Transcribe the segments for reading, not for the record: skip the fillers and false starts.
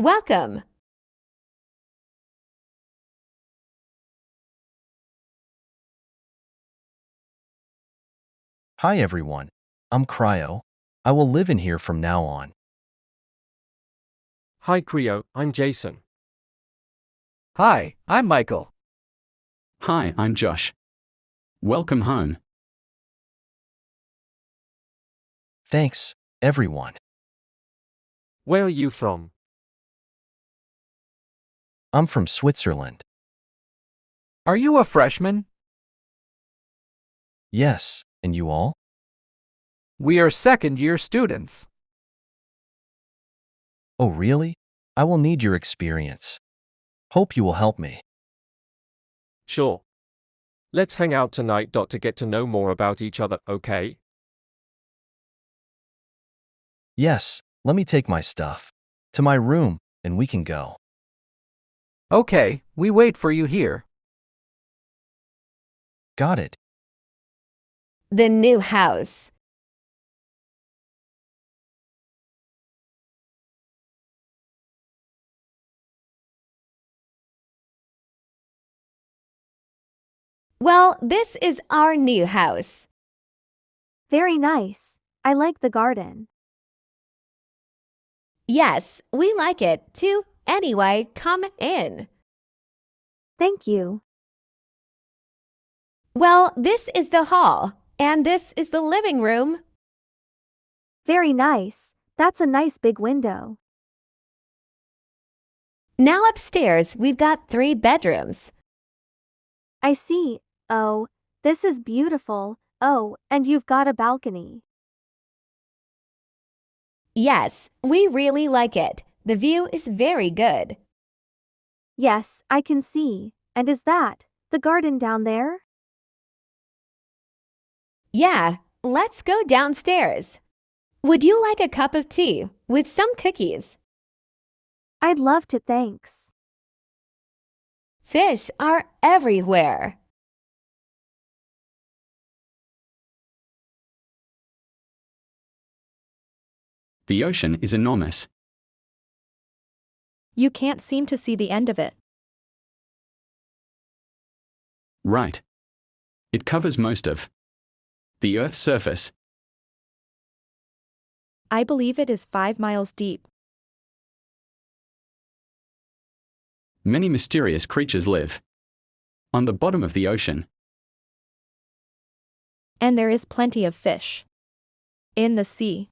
Welcome. Hi everyone, I'm Cryo. I will live in here from now on. Hi Creo, I'm Jason. Hi, I'm Michael. Hi, I'm Josh. Welcome home. Thanks, everyone. Where are you from? I'm from Switzerland. Are you a freshman? Yes, and you all? We are second-year students. Oh really? I will need your experience. Hope you will help me. Sure. Let's hang out tonight. To get to know more about each other, okay? Yes, let me take my stuff to my room, and we can go. Okay, we wait for you here. Got it. The new house. Well, this is our new house. Very nice. I like the garden. Yes, we like it too. Anyway, come in. Thank you. Well, this is the hall, and this is the living room. Very nice. That's a nice big window. Now upstairs, we've got 3 bedrooms. I see. Oh, this is beautiful. Oh, and you've got a balcony. Yes, we really like it. The view is very good. Yes, I can see. And is that the garden down there? Yeah, let's go downstairs. Would you like a cup of tea with some cookies? I'd love to, thanks. Fish are everywhere. The ocean is enormous. You can't seem to see the end of it. Right. It covers most of the Earth's surface. I believe it is 5 miles deep. Many mysterious creatures live on the bottom of the ocean. And there is plenty of fish in the sea.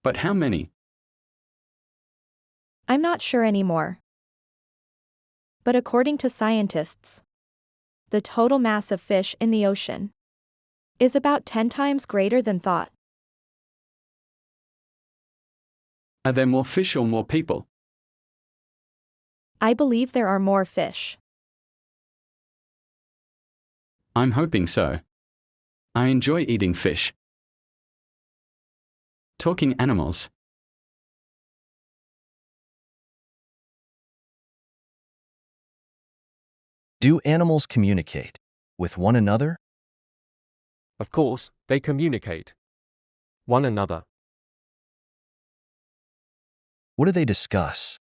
But how many? I'm not sure anymore. But according to scientists, the total mass of fish in the ocean is about 10 times greater than thought. Are there more fish or more people? I believe there are more fish. I'm hoping so. I enjoy eating fish. Talking animals. Do animals communicate with one another? Of course, they communicate. One another. What do they discuss?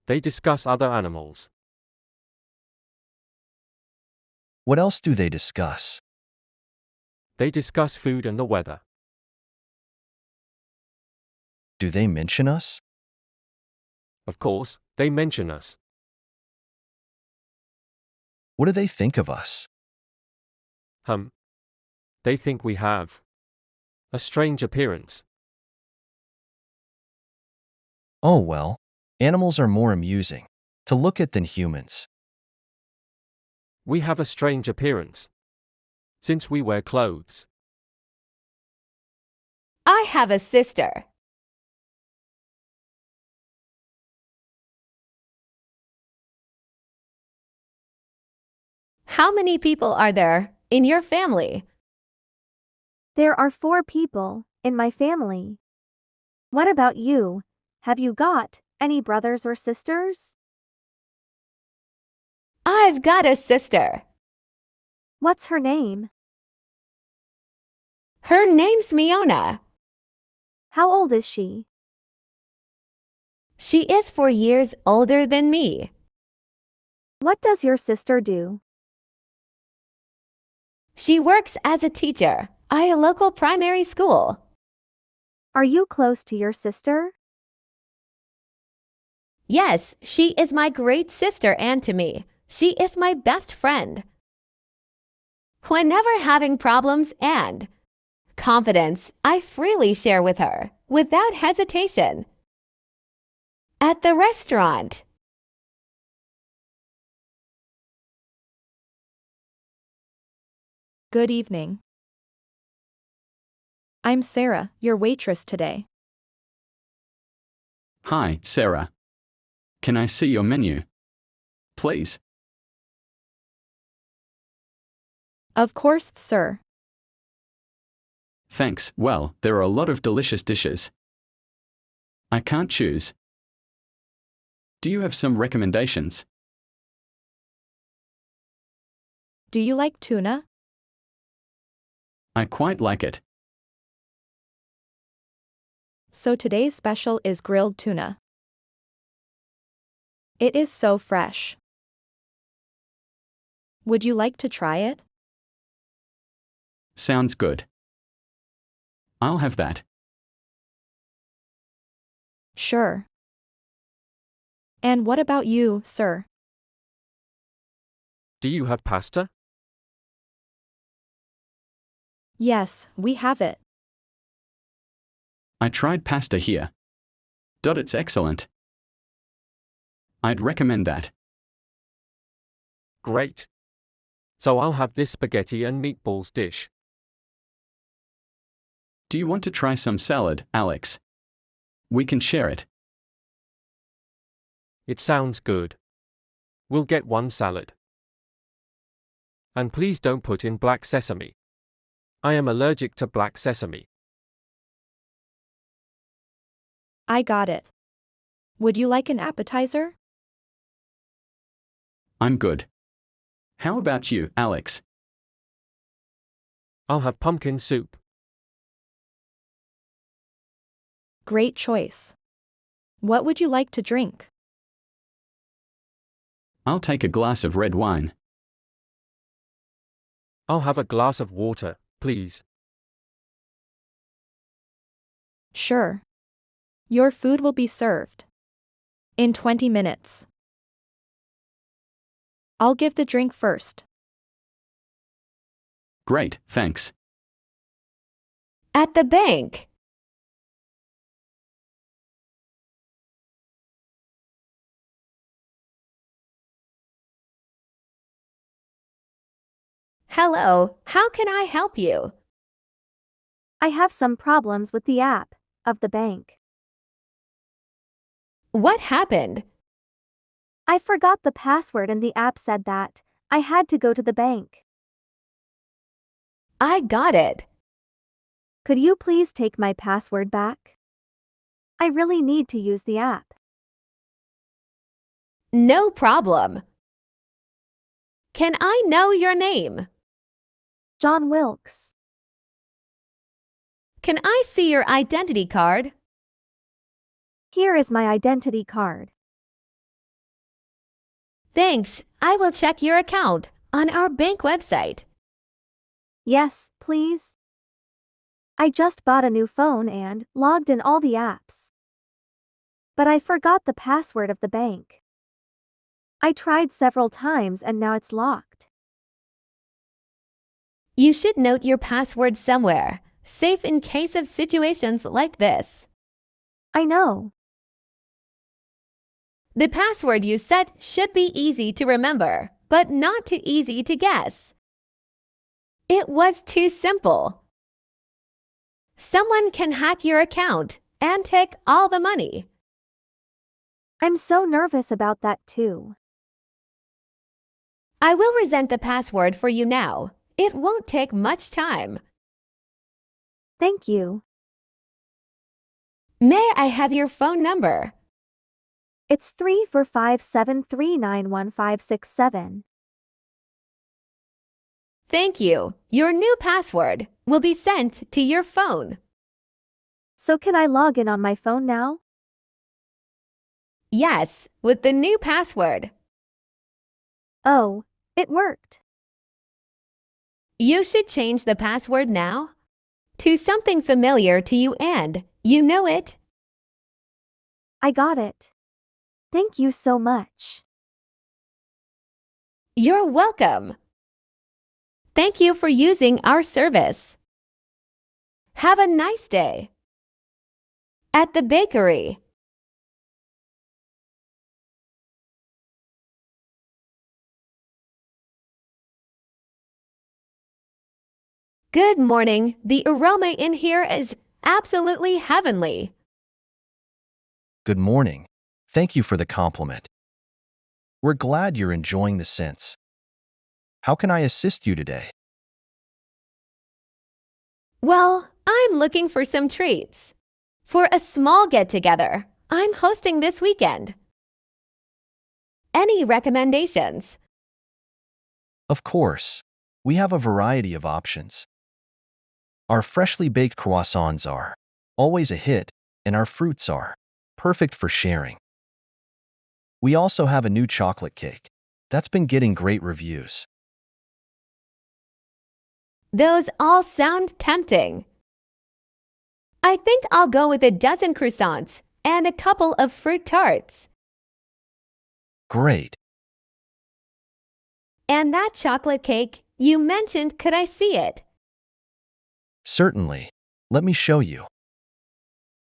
They discuss other animals. What else do they discuss? They discuss food and the weather. Do they mention us? Of course, they mention us. What do they think of us? They think we have a strange appearance. Oh well, animals are more amusing to look at than humans. We have a strange appearance since we wear clothes. I have a sister. How many people are there in your family? There are 4 people in my family. What about you? Have you got any brothers or sisters? I've got a sister. What's her name? Her name's Miona. How old is she? She is 4 years older than me. What does your sister do? She works as a teacher at a local primary school. Are you close to your sister? Yes, she is my great sister, and to me, she is my best friend. Whenever having problems and confidence, I freely share with her, without hesitation. At the restaurant. Good evening. I'm Sarah, your waitress today. Hi, Sarah. Can I see your menu? Please. Of course, sir. Thanks. Well, there are a lot of delicious dishes. I can't choose. Do you have some recommendations? Do you like tuna? I quite like it. So today's special is grilled tuna. It is so fresh. Would you like to try it? Sounds good. I'll have that. Sure. And what about you, sir? Do you have pasta? Yes, we have it. I tried pasta here. It's excellent. I'd recommend that. Great. So I'll have this spaghetti and meatballs dish. Do you want to try some salad, Alex? We can share it. It sounds good. We'll get one salad. And please don't put in black sesame. I am allergic to black sesame. I got it. Would you like an appetizer? I'm good. How about you, Alex? I'll have pumpkin soup. Great choice. What would you like to drink? I'll take a glass of red wine. I'll have a glass of water, please. Sure. Your food will be served in 20 minutes. I'll give the drink first. Great, thanks. At the bank. Hello, how can I help you? I have some problems with the app of the bank. What happened? I forgot the password and the app said that I had to go to the bank. I got it. Could you please take my password back? I really need to use the app. No problem. Can I know your name? John Wilkes. Can I see your identity card? Here is my identity card. Thanks. I will check your account on our bank website. Yes, please. I just bought a new phone and logged in all the apps. But I forgot the password of the bank. I tried several times and now it's locked. You should note your password somewhere, safe in case of situations like this. I know. The password you set should be easy to remember, but not too easy to guess. It was too simple. Someone can hack your account and take all the money. I'm so nervous about that too. I will resent the password for you now. It won't take much time. Thank you. May I have your phone number? It's 34573915567. Thank you. Your new password will be sent to your phone. So can I log in on my phone now? Yes, with the new password. Oh, it worked. You should change the password now to something familiar to you and you know it. I got it. Thank you so much. You're welcome. Thank you for using our service. Have a nice day. At the bakery. Good morning. The aroma in here is absolutely heavenly. Good morning. Thank you for the compliment. We're glad you're enjoying the scents. How can I assist you today? Well, I'm looking for some treats. For a small get-together I'm hosting this weekend. Any recommendations? Of course. We have a variety of options. Our freshly baked croissants are always a hit, and our fruits are perfect for sharing. We also have a new chocolate cake that's been getting great reviews. Those all sound tempting. I think I'll go with a dozen croissants and a couple of fruit tarts. Great. And that chocolate cake you mentioned, could I see it? Certainly. Let me show you.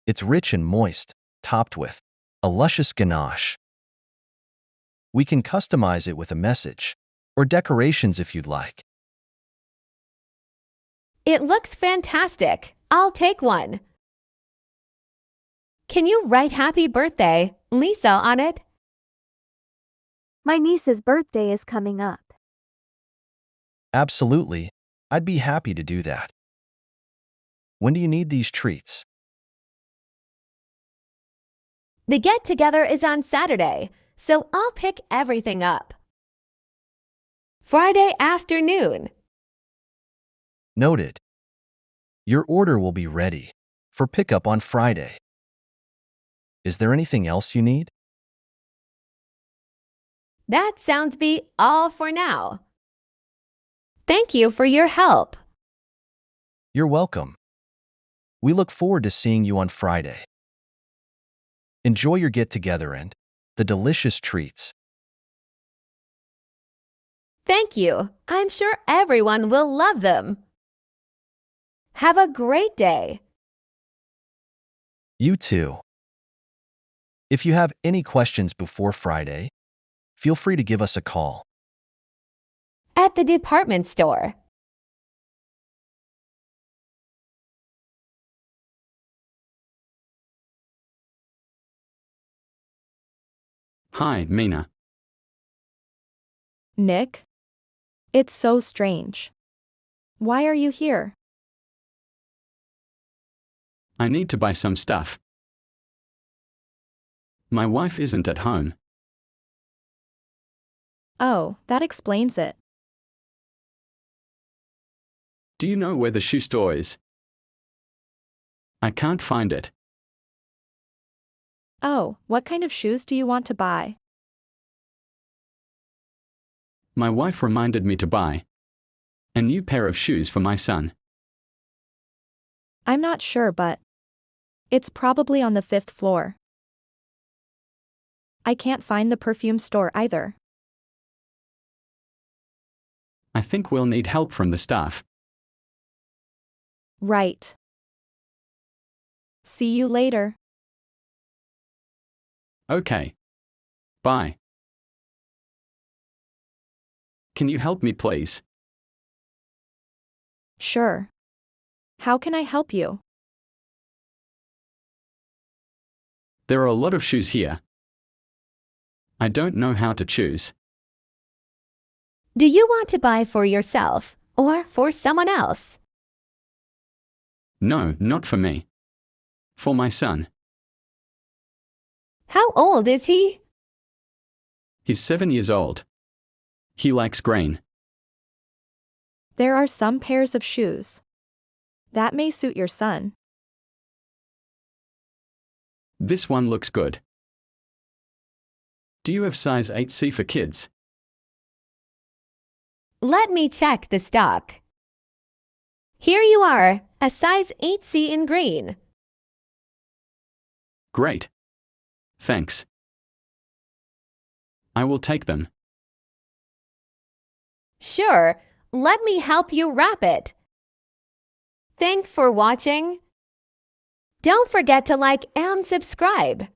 It's rich and moist, topped with a luscious ganache. We can customize it with a message or decorations if you'd like. It looks fantastic. I'll take one. Can you write Happy Birthday, Lisa, on it? My niece's birthday is coming up. Absolutely. I'd be happy to do that. When do you need these treats? The get-together is on Saturday, so I'll pick everything up. Friday afternoon. Noted. Your order will be ready for pickup on Friday. Is there anything else you need? That sounds be all for now. Thank you for your help. You're welcome. We look forward to seeing you on Friday. Enjoy your get-together and the delicious treats. Thank you. I'm sure everyone will love them. Have a great day. You too. If you have any questions before Friday, feel free to give us a call. At the department store. Hi, Mina. Nick? It's so strange. Why are you here? I need to buy some stuff. My wife isn't at home. Oh, that explains it. Do you know where the shoe store is? I can't find it. Oh, what kind of shoes do you want to buy? My wife reminded me to buy a new pair of shoes for my son. I'm not sure, but it's probably on the 5th floor. I can't find the perfume store either. I think we'll need help from the staff. Right. See you later. Okay. Bye. Can you help me, please? Sure. How can I help you? There are a lot of shoes here. I don't know how to choose. Do you want to buy for yourself or for someone else? No, not for me. For my son. How old is he? He's 7 years old. He likes grain. There are some pairs of shoes that may suit your son. This one looks good. Do you have size 8C for kids? Let me check the stock. Here you are, a size 8C in green. Great. Thanks. I will take them. Sure, let me help you wrap it. Thanks for watching. Don't forget to like and subscribe.